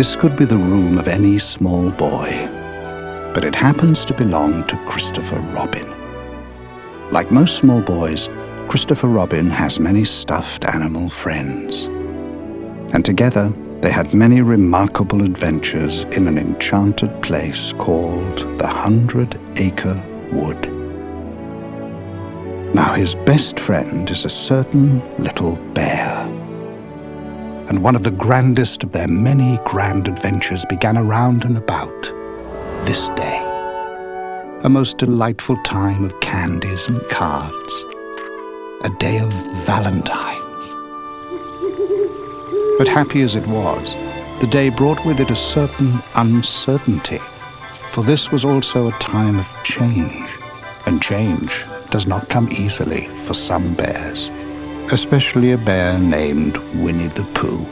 This could be the room of any small boy, but it happens to belong to Christopher Robin. Like most small boys, Christopher Robin has many stuffed animal friends. And together, they had many remarkable adventures in an enchanted place called the 100-Acre Wood. Now his best friend is a certain little bear. And one of the grandest of their many grand adventures began around and about this day. A most delightful time of candies and cards. A day of Valentines. But happy as it was, the day brought with it a certain uncertainty, for this was also a time of change, and change does not come easily for some bears, especially a bear named Winnie the Pooh.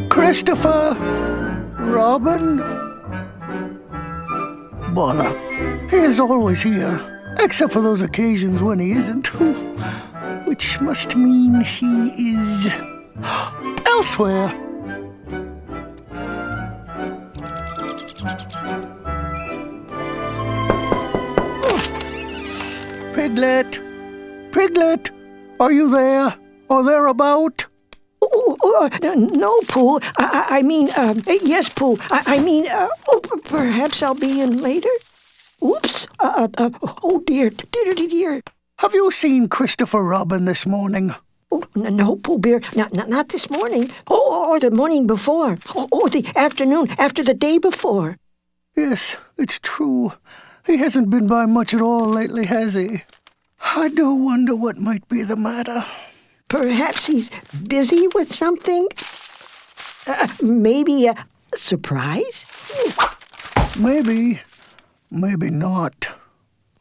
Christopher Robin? Bother. He is always here, except for those occasions when he isn't, which must mean he is elsewhere. Piglet! Piglet! Are you there? Or thereabout? No, Pooh. I mean, yes, Pooh. Perhaps I'll be in later? Oops. Oh, dear. Dear. Have you seen Christopher Robin this morning? Oh, no, Pooh Bear. Not this morning. Or the morning before. Or the afternoon after the day before. Yes, it's true. He hasn't been by much at all lately, has he? I do wonder what might be the matter. Perhaps he's busy with something? Maybe a surprise? Maybe. Maybe not.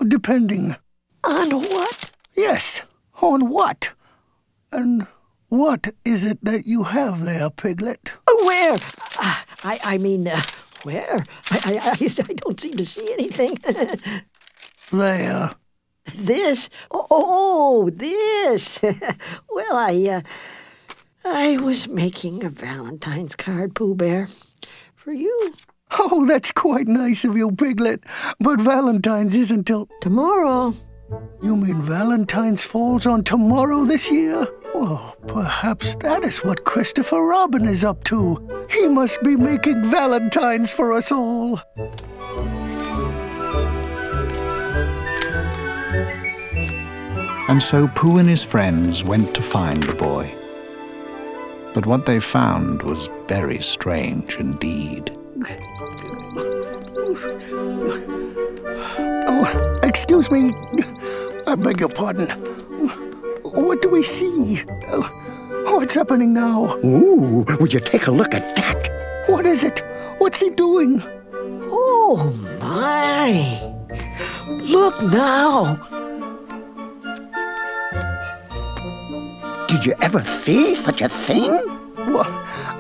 Depending. On what? Yes, on what? And what is it that you have there, Piglet? Where? Where? I don't seem to see anything. There. This? Oh, this. Well, I was making a Valentine's card, Pooh Bear, for you. Oh, that's quite nice of you, Piglet. But Valentine's isn't till tomorrow. You mean Valentine's falls on tomorrow this year? Oh, perhaps that is what Christopher Robin is up to. He must be making Valentines for us all. And so Pooh and his friends went to find the boy. But what they found was very strange indeed. Oh, excuse me. I beg your pardon. What do we see? What's happening now? Ooh, would you take a look at that? What is it? What's he doing? Oh, my. Look now. Did you ever see such a thing? What?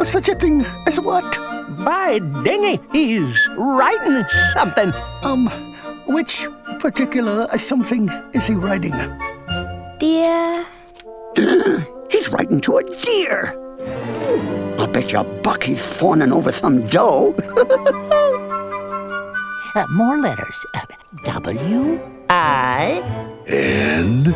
Such a thing as what? By dingy, he's writing something. Which particular something is he writing? Dear. He's writing to a deer. I'll bet you $1 he's fawning over some dough. More letters. W-I. N.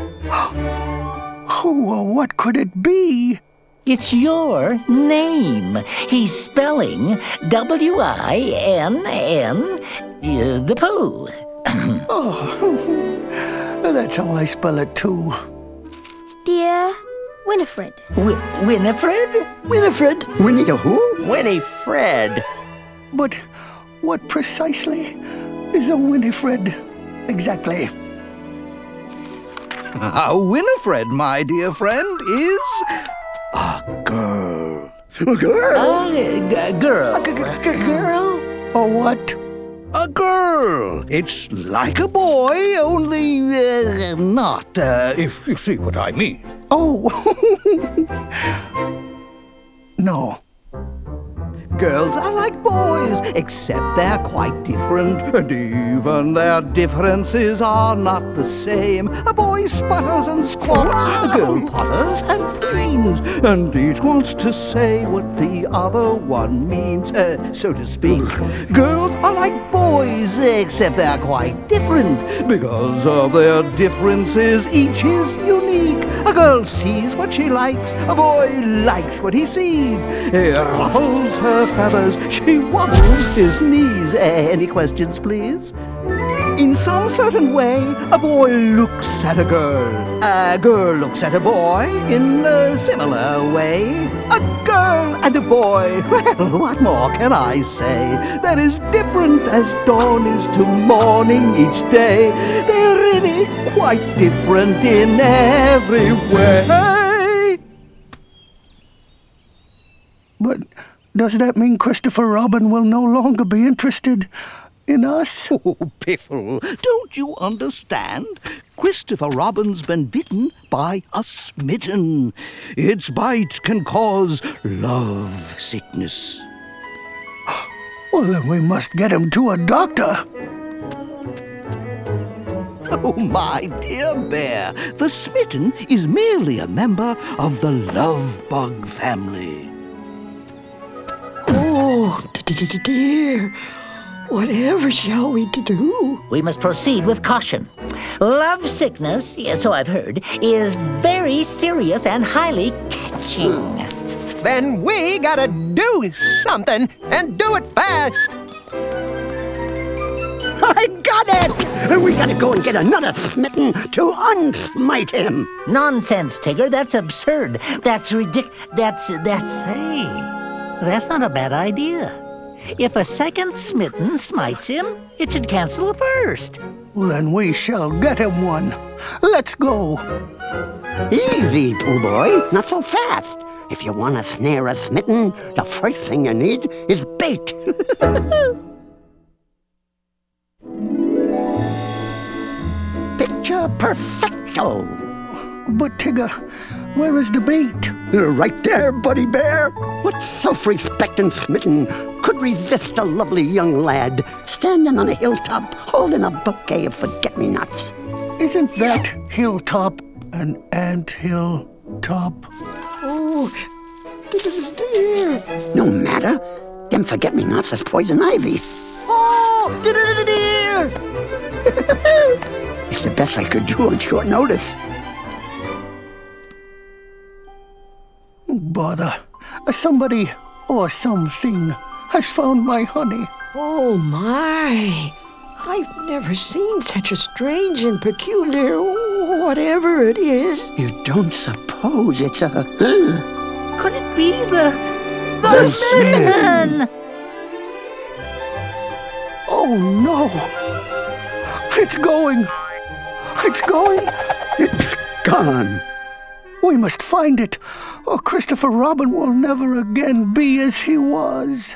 Oh, what could it be? It's your name. He's spelling W-I-N-N, the Pooh. Oh, that's how I spell it too. Dear Winifred. Winifred? Winifred. Winnie the who? Winifred. But what precisely is a Winifred exactly? Winifred, my dear friend, is a girl. A girl? Girl. Girl? Or what? A girl. It's like a boy, only not, if you see what I mean. Oh. No. Girls are like boys, except they're quite different. And even their differences are not the same. A boy sputters and squats, a girl potters and preens. And each wants to say what the other one means, so to speak. Girls are like boys, except they're quite different. Because of their differences, each is unique. A girl sees what she likes, a boy likes what he sees. He ruffles her feathers, she waddles his knees. Any questions, please? In some certain way, a boy looks at a girl looks at a boy in a similar way. A girl and a boy, well, what more can I say? They're as different as dawn is to morning each day. They're really quite different in every way. But does that mean Christopher Robin will no longer be interested in us? Oh, Piffle, don't you understand? Christopher Robin's been bitten by a smitten. Its bite can cause love sickness. Well, then we must get him to a doctor. Oh, my dear bear, the smitten is merely a member of the love bug family. Oh, dear. Whatever shall we do? We must proceed with caution. Love sickness, so I've heard, is very serious and highly catching. Then we gotta do something, and do it fast. I got it! We gotta go and get another smitten to unsmite him. Nonsense, Tigger. That's absurd. That's That's not a bad idea. If a second smitten smites him, it should cancel the first. Then we shall get him one. Let's go. Easy, Pooh Boy, not so fast. If you want to snare a smitten, the first thing you need is bait. Picture perfecto. But, Tigger, where is the bait? Right there, Buddy Bear. What self-respecting smitten could resist a lovely young lad standing on a hilltop holding a bouquet of forget-me-nots? Isn't that hilltop an ant-hill top? Oh, dear. No matter. Them forget-me-nots is poison ivy. Oh, dear. It's the best I could do on short notice. Bother. Somebody or something has found my honey. Oh, my. I've never seen such a strange and peculiar whatever it is. You don't suppose it's a... Could it be the smitten? Oh, no. It's going. It's going. It's gone. We must find it, or Christopher Robin will never again be as he was.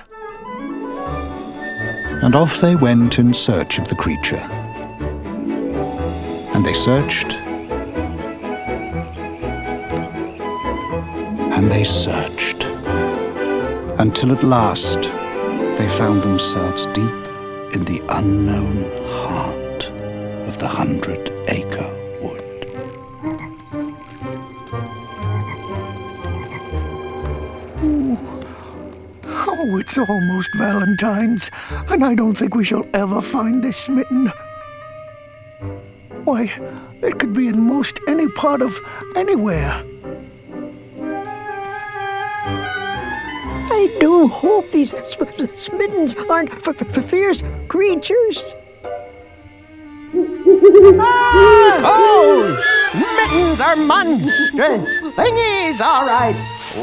And off they went in search of the creature. And they searched. And they searched. Until at last they found themselves deep in the unknown heart of the 100-acre wood. Oh, it's almost Valentine's, and I don't think we shall ever find this smitten. Why, it could be in most any part of anywhere. I do hope these smittens aren't for fierce creatures. Oh, mittens are monstrous thingies, all right.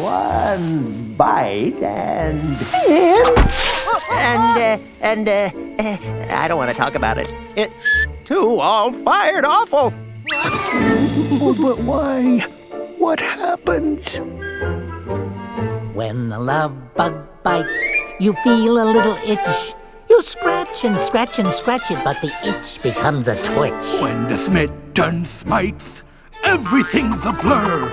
One bite and I don't want to talk about it. It's too all-fired awful. Oh, but why? What happens? When a love bug bites, you feel a little itch. You scratch and scratch and scratch it, but the itch becomes a twitch. When the smitten smites, everything's a blur.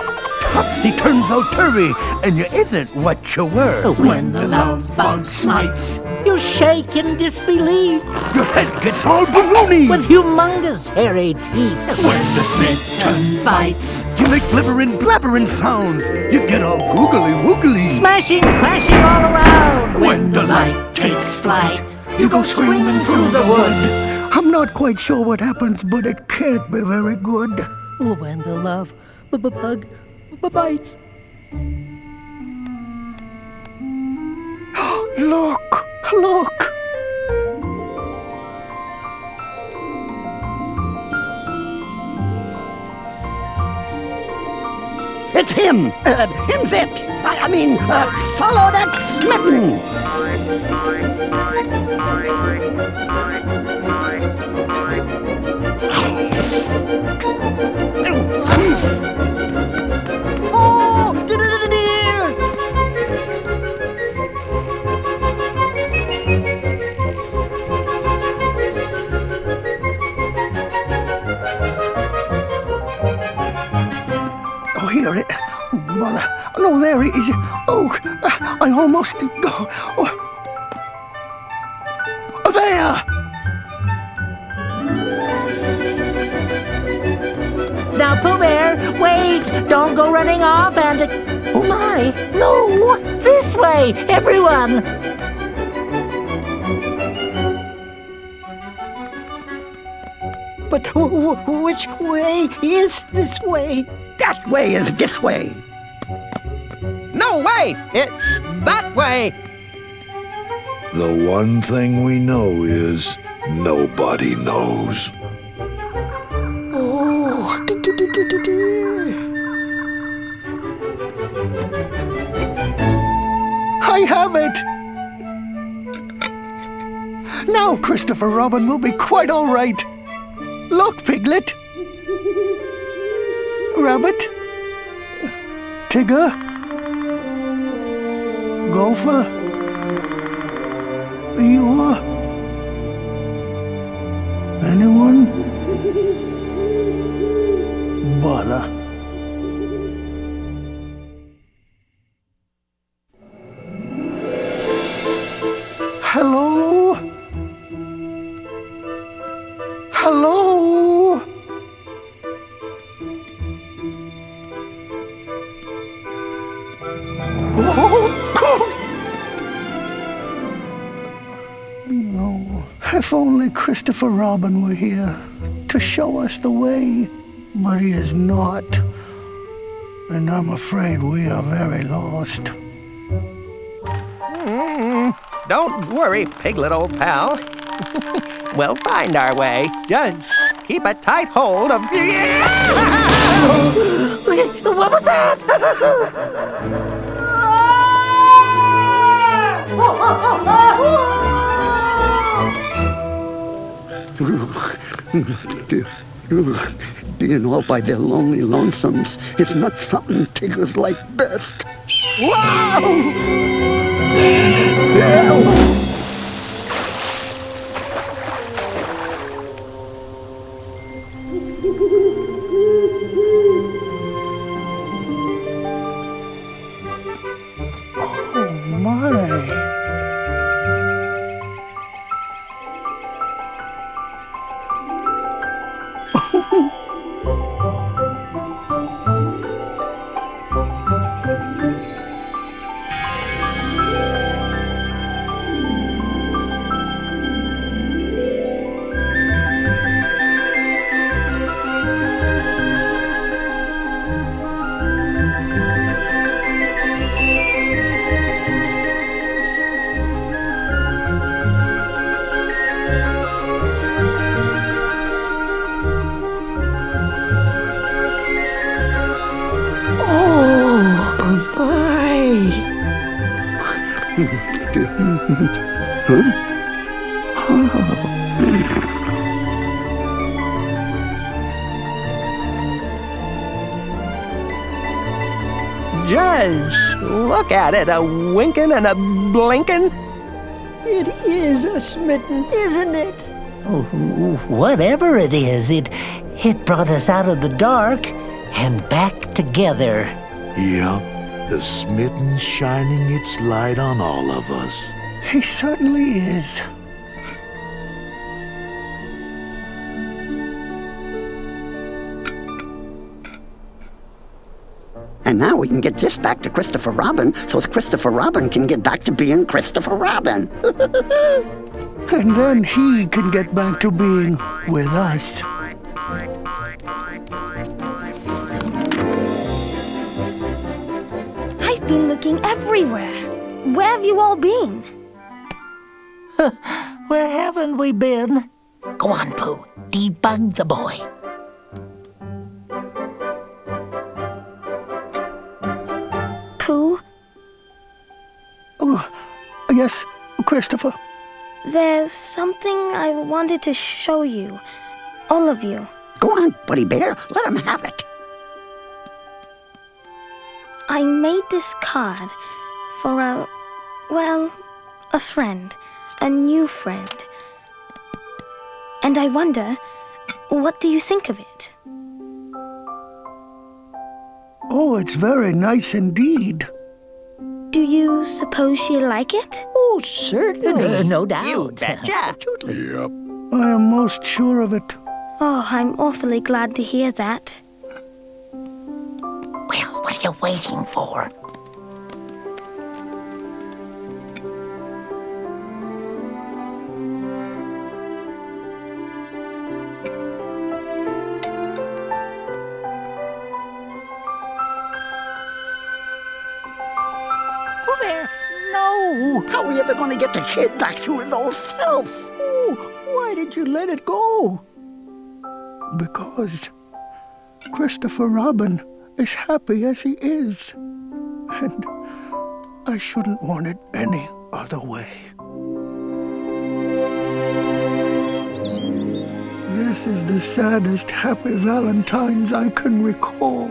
topsy-turns-all-turvy, and you isn't what you were. When the love bug smites, You shake in disbelief Your head gets all balloony. with humongous hairy teeth. when the smitten bites, You make blabbering sounds. You get all googly-woogly. Smashing, crashing all around. when the light takes flight, you go screaming through the wood. I'm not quite sure what happens, but it can't be very good. When the love bug bites. Look! Look! It's him! Him's it! I mean, follow that smitten! Oh, dear! Oh, here it. Bother. No, there it is. Oh, I almost. Oh, there! Now, Pooh Bear, wait! Don't go running off and... Oh my! No! This way, everyone! But which way is this way? That way is this way! No way! It's that way! The one thing we know is nobody knows. Oh, I have it! Now Christopher Robin will be quite all right. Look, Piglet. Rabbit. Tigger. Gopher. Eeyore. Anyone? Bother. Hello? Hello? No, if only Christopher Robin were here to show us the way, but he is not, and I'm afraid we are very lost. Don't worry, Piglet, old pal. We'll find our way. Just keep a tight hold of... What was that? Being all by their lonely lonesomes is not something Tiggers like best. Wow! Oh, my. Just look at it, a winking and a blinking. It is a smitten, isn't it? Oh, whatever it is, it brought us out of the dark and back together. Yep, the smitten shining its light on all of us. He certainly is. And now we can get this back to Christopher Robin so Christopher Robin can get back to being Christopher Robin. And then he can get back to being with us. I've been looking everywhere. Where have you all been? Where haven't we been? Go on, Pooh. Debug the boy. Pooh, Oh, yes, Christopher. there's something I wanted to show you. All of you. Go on, Buddy Bear. Let him have it. I made this card for a friend. A new friend. And I wonder, what do you think of it? Oh, it's very nice indeed. Do you suppose she'll like it? Oh, certainly. No doubt. You betcha. Yep. I am most sure of it. Oh, I'm awfully glad to hear that. Well, what are you waiting for? Pooh Bear, no! How are we ever going to get the kid back to his old self? Oh, why did you let it go? Because Christopher Robin is happy as he is. And I shouldn't want it any other way. This is the saddest Happy Valentine's I can recall.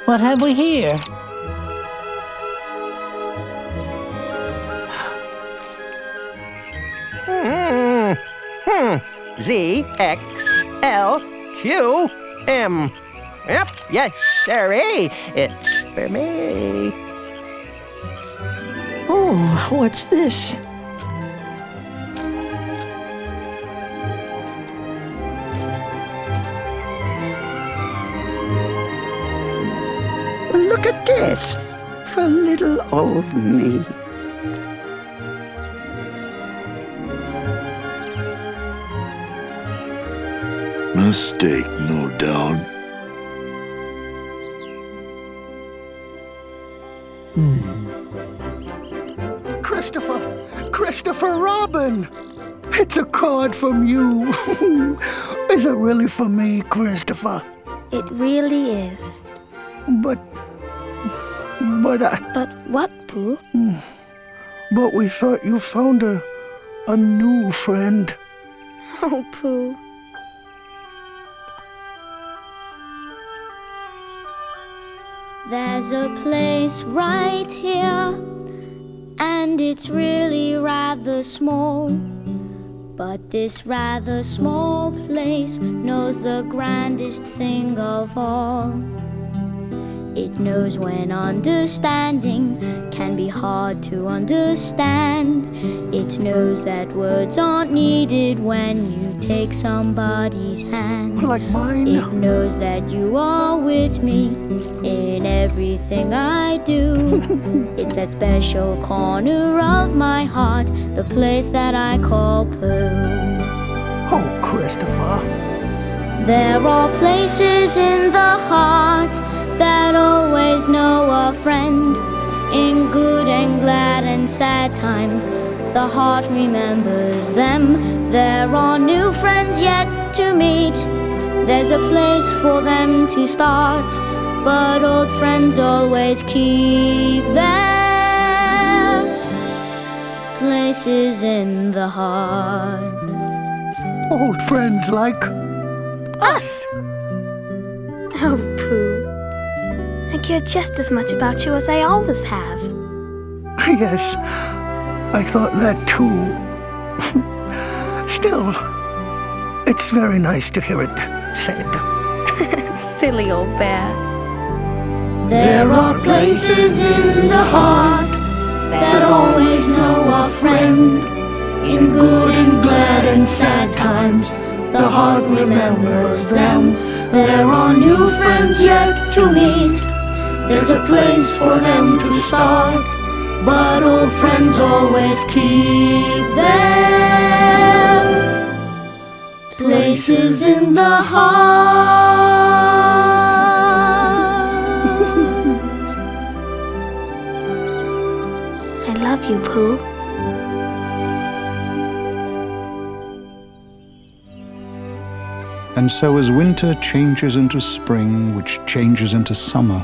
What have we here? Z, X, L, Q, M. Yep, yes, sirree. It's for me. Oh, what's this? Look at this. For little old me. Mistake, no doubt. Christopher Robin! It's a card from you. Is it really for me, Christopher? It really is. But But what, Pooh? But we thought you found a new friend. Oh, Pooh. There's a place right here, and it's really rather small. But this rather small place knows the grandest thing of all. It knows when understanding can be hard to understand. It knows that words aren't needed when you take somebody's hand. Like mine? It knows that you are with me in everything I do. It's that special corner of my heart, the place that I call Pooh. Oh, Christopher. There are places in the heart that always know a friend. In good and glad and sad times, the heart remembers them. There are new friends yet to meet. There's a place for them to start, but old friends always keep them places in the heart. Old friends like Us! Oh, Pooh. I care just as much about you as I always have. Yes, I thought that too. Still, it's very nice to hear it said. Silly old bear. There are places in the heart that always know a friend. In good and glad and sad times, the heart remembers them. There are new friends yet to meet. There's a place for them to start, but old friends always keep their places in the heart. I love you, Pooh. And so as winter changes into spring, which changes into summer,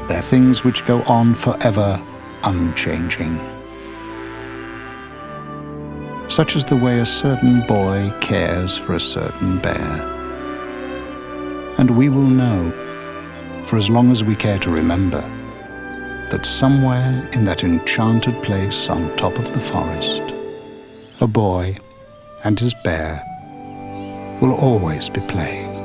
there are things which go on forever unchanging. Such is the way a certain boy cares for a certain bear. And we will know, for as long as we care to remember, that somewhere in that enchanted place on top of the forest, a boy and his bear will always be playing.